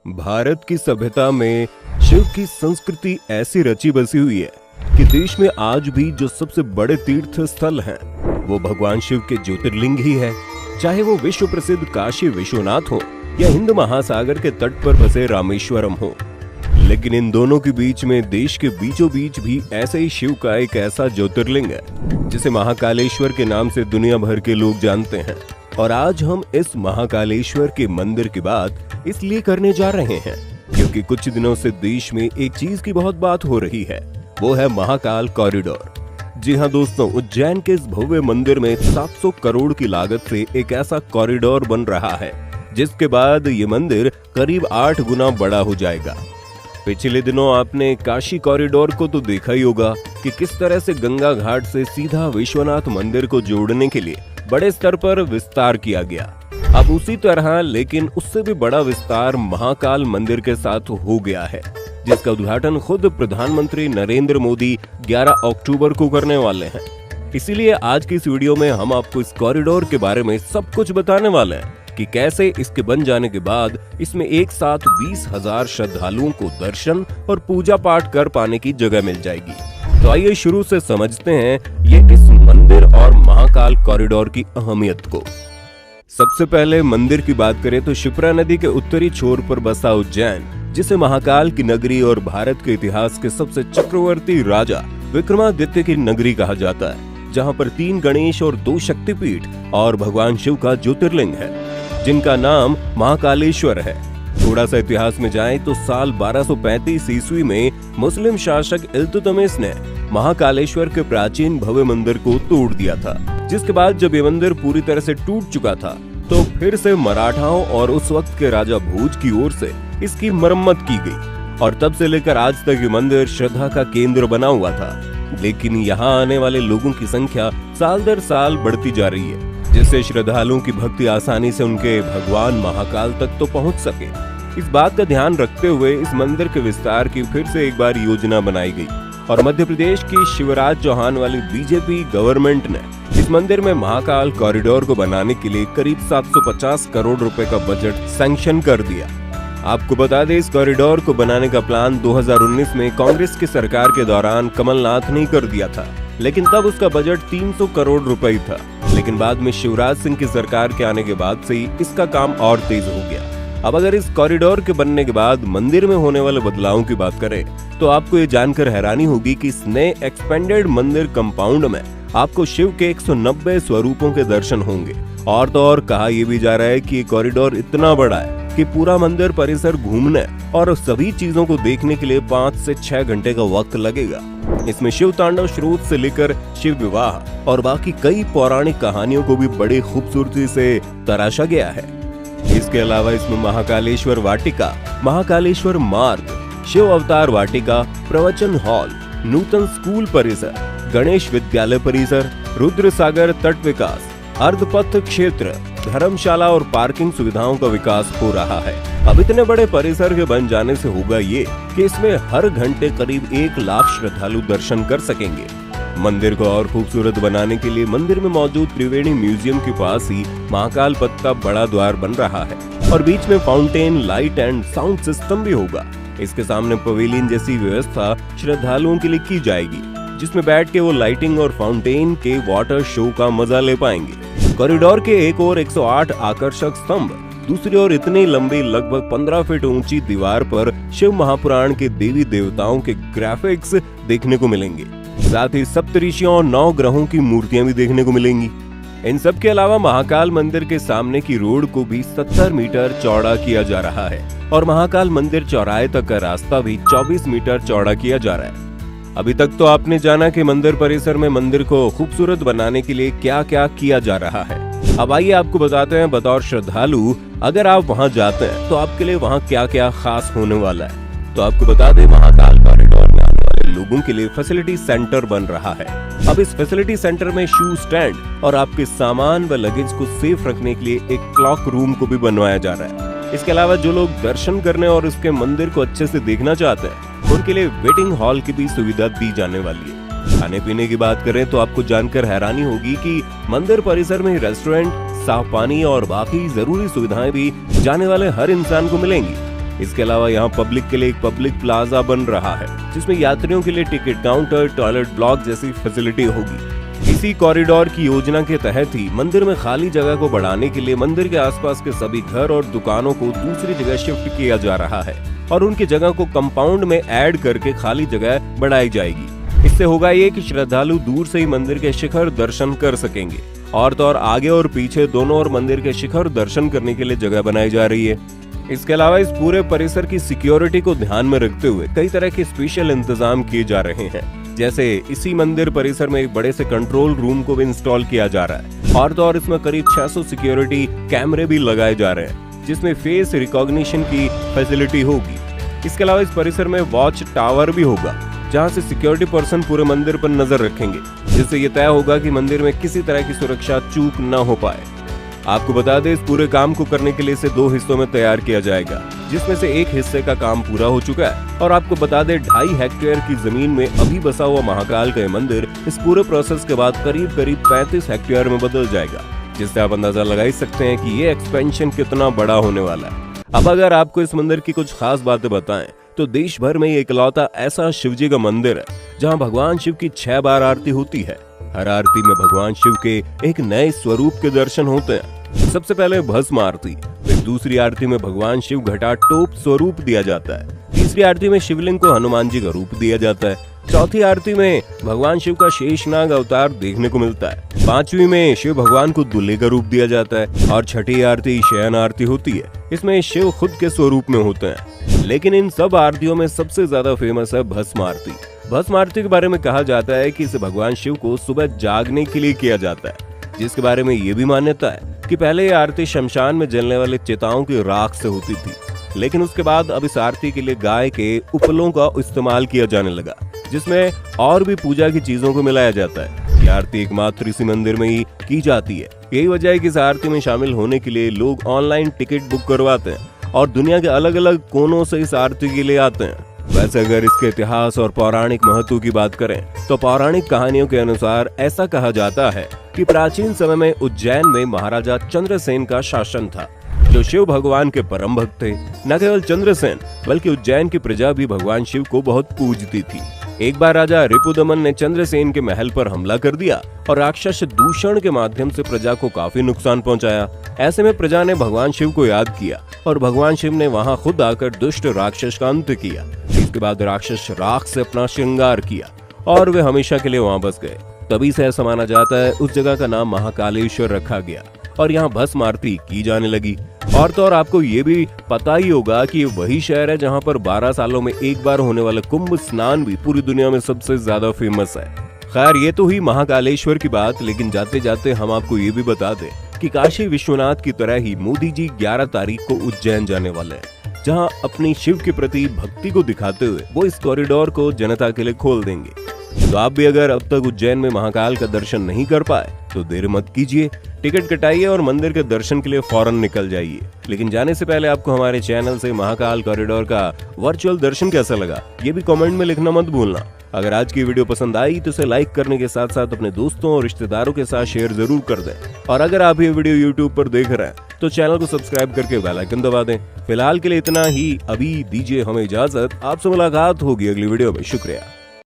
भारत की सभ्यता में शिव की संस्कृति ऐसी रची बसी हुई है कि देश में आज भी जो सबसे बड़े तीर्थ स्थल हैं, वो भगवान शिव के ज्योतिर्लिंग ही है। चाहे वो विश्व प्रसिद्ध काशी विश्वनाथ हो या हिंद महासागर के तट पर बसे रामेश्वरम हो। लेकिन इन दोनों के बीच में देश के बीचों बीच भी ऐसे ही शिव का एक ऐसा ज्योतिर्लिंग है जिसे महाकालेश्वर के नाम से दुनिया भर के लोग जानते हैं। और आज हम इस महाकालेश्वर के मंदिर की बात इसलिए करने जा रहे हैं क्योंकि कुछ दिनों से देश में एक चीज की बहुत बात हो रही है, वो है महाकाल कॉरिडोर। जी हाँ दोस्तों, उज्जैन के इस भव्य मंदिर में 700 करोड़ की लागत से एक ऐसा कॉरिडोर बन रहा है जिसके बाद ये मंदिर करीब 8 गुना बड़ा हो जाएगा। पिछले दिनों आपने काशी कॉरिडोर को तो देखा ही होगा कि किस तरह से गंगा घाट से सीधा विश्वनाथ मंदिर को जोड़ने के लिए बड़े स्तर पर विस्तार किया गया। अब उसी तरह लेकिन उससे भी बड़ा विस्तार महाकाल मंदिर के साथ हो गया है, जिसका उद्घाटन खुद प्रधानमंत्री नरेंद्र मोदी 11 अक्टूबर को करने वाले हैं। इसीलिए आज की इस वीडियो में हम आपको इस कॉरिडोर के बारे में सब कुछ बताने वाले हैं कि कैसे इसके बन जाने के बाद इसमें एक साथ 20,000 श्रद्धालुओं को दर्शन और पूजा पाठ कर पाने की जगह मिल जाएगी। तो आइए शुरू से समझते हैं ये इस मंदिर और महाकाल कॉरिडोर की अहमियत को। सबसे पहले मंदिर की बात करें तो शिप्रा नदी के उत्तरी छोर पर बसा उज्जैन, जिसे महाकाल की नगरी और भारत के इतिहास के सबसे चक्रवर्ती राजा विक्रमादित्य की नगरी कहा जाता है, जहां पर 3 गणेश और 2 शक्तिपीठ और भगवान शिव का ज्योतिर्लिंग है जिनका नाम महाकालेश्वर है। थोड़ा सा इतिहास में जाएं तो साल 1235 ईस्वी में मुस्लिम शासक इल्तुतमिश ने महाकालेश्वर के प्राचीन भव्य मंदिर को तोड़ दिया था, जिसके बाद जब ये मंदिर पूरी तरह से टूट चुका था तो फिर से मराठाओं और उस वक्त के राजा भोज की ओर से इसकी मरम्मत की गई और तब से लेकर आज तक ये मंदिर श्रद्धा का केंद्र बना हुआ था। लेकिन यहाँ आने वाले लोगों की संख्या साल दर साल बढ़ती जा रही है, जिससे श्रद्धालुओं की भक्ति आसानी से उनके भगवान महाकाल तक तो पहुंच सके। इस बात का ध्यान रखते हुए इस मंदिर के विस्तार की फिर से एक बार योजना बनाई गई और मध्य प्रदेश की शिवराज चौहान वाली बीजेपी गवर्नमेंट ने इस मंदिर में महाकाल कॉरिडोर को बनाने के लिए करीब 750 करोड़ रुपए का बजट सैंक्शन कर दिया। आपको बता दें, इस कॉरिडोर को बनाने का प्लान 2019 में कांग्रेस की सरकार के दौरान कमलनाथ ने कर दिया था, लेकिन तब उसका बजट 300 करोड़ रुपए था। लेकिन बाद में शिवराज सिंह की सरकार के आने के बाद से ही इसका काम और तेज हो गया। अब अगर इस कॉरिडोर के बनने के बाद मंदिर में होने वाले बदलावों की बात करें तो आपको ये जानकर हैरानी होगी कि इस नए एक्सपेंडेड मंदिर कंपाउंड में आपको शिव के 190 स्वरूपों के दर्शन होंगे। और तो और कहा यह भी जा रहा है कि ये कॉरिडोर इतना बड़ा है कि पूरा मंदिर परिसर घूमने और सभी चीजों को देखने के लिए 5 से 6 घंटे का वक्त लगेगा। इसमें शिव तांडव स्रोत से लेकर शिव विवाह और बाकी कई पौराणिक कहानियों को भी बड़ी खूबसूरती से तराशा गया है। इसके अलावा इसमें महाकालेश्वर वाटिका, महाकालेश्वर मार्ग, शिव अवतार वाटिका, प्रवचन हॉल, नूतन स्कूल परिसर, गणेश विद्यालय परिसर, रुद्र सागर तट विकास, अर्धपथ क्षेत्र, धर्मशाला और पार्किंग सुविधाओं का विकास हो रहा है। अब इतने बड़े परिसर के बन जाने से होगा ये कि इसमें हर घंटे करीब 1 लाख श्रद्धालु दर्शन कर सकेंगे। मंदिर को और खूबसूरत बनाने के लिए मंदिर में मौजूद त्रिवेणी म्यूजियम के पास ही महाकाल पथ का बड़ा द्वार बन रहा है और बीच में fountain, light and sound system भी होगा। इसके सामने पवेलियन जैसी व्यवस्था श्रद्धालुओं के लिए की जाएगी, जिसमें बैठ के वो लाइटिंग और फाउंटेन के वाटर शो का मजा ले पाएंगे। कॉरिडोर के एक और 108 आकर्षक स्तंभ, दूसरी ओर इतनी लंबी लगभग 15 फीट ऊंची दीवार पर शिव महापुराण के देवी देवताओं के ग्राफिक्स देखने को मिलेंगे। साथ ही सप्तऋषियों और 9 ग्रहों की मूर्तियां भी देखने को मिलेंगी। इन सब के अलावा महाकाल मंदिर के सामने की रोड को भी 70 मीटर चौड़ा किया जा रहा है और महाकाल मंदिर चौराहे तक का रास्ता भी 24 मीटर चौड़ा किया जा रहा है। अभी तक तो आपने जाना कि मंदिर परिसर में मंदिर को खूबसूरत बनाने के लिए क्या क्या किया जा रहा है। अब आइए आपको बताते हैं बतौर श्रद्धालु अगर आप वहां जाते हैं तो आपके लिए वहां क्या क्या खास होने वाला है। तो आपको बता दें, महाकाल कॉरिडोर में आने वाले लोगों के लिए फैसिलिटी सेंटर बन रहा है। अब इस फैसिलिटी सेंटर में शू स्टैंड और आपके सामान व लगेज को सेफ रखने के लिए एक क्लॉक रूम को भी बनवाया जा रहा है। इसके अलावा जो लोग दर्शन करने और इसके मंदिर को अच्छे से देखना चाहते हैं उनके लिए वेटिंग हॉल की भी सुविधा दी जाने वाली है। खाने पीने की बात करें तो आपको जानकर हैरानी होगी कि मंदिर परिसर में रेस्टोरेंट, साफ पानी और बाकी जरूरी सुविधाएं भी जाने वाले हर इंसान को मिलेंगी। इसके अलावा यहाँ पब्लिक के लिए एक पब्लिक प्लाजा बन रहा है जिसमें यात्रियों के लिए टिकट काउंटर, टॉयलेट ब्लॉक जैसी फैसिलिटी होगी। इसी कॉरिडोर की योजना के तहत ही मंदिर में खाली जगह को बढ़ाने के लिए मंदिर के आसपास के सभी घर और दुकानों को दूसरी जगह शिफ्ट किया जा रहा है और उनकी जगह को कंपाउंड में ऐड करके खाली जगह बढ़ाई जाएगी। इससे होगा ये कि श्रद्धालु दूर से ही मंदिर के शिखर दर्शन कर सकेंगे। और तो और आगे और पीछे दोनों ओर मंदिर के शिखर दर्शन करने के लिए जगह बनाई जा रही है। इसके अलावा इस पूरे परिसर की सिक्योरिटी को ध्यान में रखते हुए कई तरह के स्पेशल इंतजाम किए जा रहे हैं। जैसे इसी मंदिर परिसर में एक बड़े से कंट्रोल रूम को भी इंस्टॉल किया जा रहा है और तो और इसमें करीब 600 सिक्योरिटी कैमरे भी लगाए जा रहे हैं जिसमें फेस रिकॉग्निशन की फैसिलिटी होगी। इसके अलावा इस परिसर में वॉच टावर भी होगा जहां से सिक्योरिटी पर्सन पूरे मंदिर पर नजर रखेंगे, जिससे ये तय होगा कि मंदिर में किसी तरह की सुरक्षा चूक न हो पाए। आपको बता दें, इस पूरे काम को करने के लिए इसे 2 हिस्सों में तैयार किया जाएगा, जिसमें से एक हिस्से का काम पूरा हो चुका है। और आपको बता दें, 2.5 हेक्टेयर की जमीन में अभी बसा हुआ महाकाल का मंदिर इस पूरे प्रोसेस के बाद करीब 35 हेक्टेयर में बदल जाएगा, जिससे आप अंदाजा लगा ही सकते हैं कि ये एक्सपेंशन कितना बड़ा होने वाला है। अब अगर आपको इस मंदिर की कुछ खास बातें बताएं तो देश भर में इकलौता ऐसा शिवजी का मंदिर है जहां भगवान शिव की 6 बार आरती होती है। हर आरती में भगवान शिव के एक नए स्वरूप के दर्शन होते हैं। सबसे पहले भस्म आरती, फिर दूसरी आरती में भगवान शिव घटा टोप स्वरूप दिया जाता है, तीसरी आरती में शिवलिंग को हनुमान जी का रूप दिया जाता है, चौथी आरती में भगवान शिव का शेषनाग अवतार देखने को मिलता है, 5वीं में शिव भगवान को दूल्हे का रूप दिया जाता है और छठी आरती शयन आरती होती है। इसमें शिव खुद के स्वरूप में होते हैं। लेकिन इन सब आरतियों में सबसे ज्यादा फेमस है भस्म आरती। भस्म आरती के बारे में कहा जाता है कि इसे भगवान शिव को सुबह जागने के लिए किया जाता है, जिसके बारे में ये भी मान्यता है कि पहले ये आरती शमशान में जलने वाले चिताओं की राख से होती थी, लेकिन उसके बाद अब इस आरती के लिए गाय के उपलों का इस्तेमाल किया जाने लगा, जिसमें और भी पूजा की चीजों को मिलाया जाता है। ये आरती एकमात्र इसी मंदिर में ही की जाती है। यही वजह है कि इस आरती में शामिल होने के लिए लोग ऑनलाइन टिकट बुक करवाते हैं और दुनिया के अलग अलग कोनों से इस आरती के लिए आते हैं। वैसे अगर इसके इतिहास और पौराणिक महत्व की बात करें तो पौराणिक कहानियों के अनुसार ऐसा कहा जाता है कि प्राचीन समय में उज्जैन में महाराजा चंद्रसेन का शासन था, जो शिव भगवान के परम भक्त थे। न केवल चंद्रसेन बल्कि उज्जैन की प्रजा भी भगवान शिव को बहुत पूजती थी। एक बार राजा रिपुदमन ने चंद्रसेन के महल पर हमला कर दिया और राक्षस दूषण के माध्यम से प्रजा को काफी नुकसान पहुंचाया। ऐसे में प्रजा ने भगवान शिव को याद किया और भगवान शिव ने वहां खुद आकर दुष्ट राक्षस का अंत किया। इसके बाद राक्षस राख से अपना श्रृंगार किया और वे हमेशा के लिए वहां बस गए। तभी से ऐसा माना जाता है उस जगह का नाम महाकालेश्वर रखा गया और यहाँ भस्म आरती की जाने लगी। और तो और आपको ये भी पता ही होगा कि ये वही शहर है जहाँ पर 12 सालों में एक बार होने वाला कुंभ स्नान भी पूरी दुनिया में सबसे ज्यादा फेमस है। खैर, ये तो हुई महाकालेश्वर की बात, लेकिन जाते जाते हम आपको ये भी बता दें कि काशी विश्वनाथ की तरह ही मोदी जी 11 तारीख को उज्जैन जाने वाले हैं, जहाँ अपनी शिव के प्रति भक्ति को दिखाते हुए वो इस कॉरिडोर को जनता के लिए खोल देंगे। तो आप भी अगर अब तक उज्जैन में महाकाल का दर्शन नहीं कर पाए तो देर मत कीजिए, टिकट कटाइए और मंदिर के दर्शन के लिए फौरन निकल जाइए। लेकिन जाने से पहले आपको हमारे चैनल से महाकाल कॉरिडोर का वर्चुअल दर्शन कैसा लगा ये भी कमेंट में लिखना मत भूलना। अगर आज की वीडियो पसंद आई तो इसे लाइक करने के साथ साथ अपने दोस्तों और रिश्तेदारों के साथ शेयर जरूर कर दें। और अगर आप ये वीडियो यूट्यूब पर देख रहे हैं तो चैनल को सब्सक्राइब करके बेल आइकन दबा दें। फिलहाल के लिए इतना ही, अभी दीजिए हमें इजाजत। आपसे मुलाकात होगी अगली वीडियो में। शुक्रिया।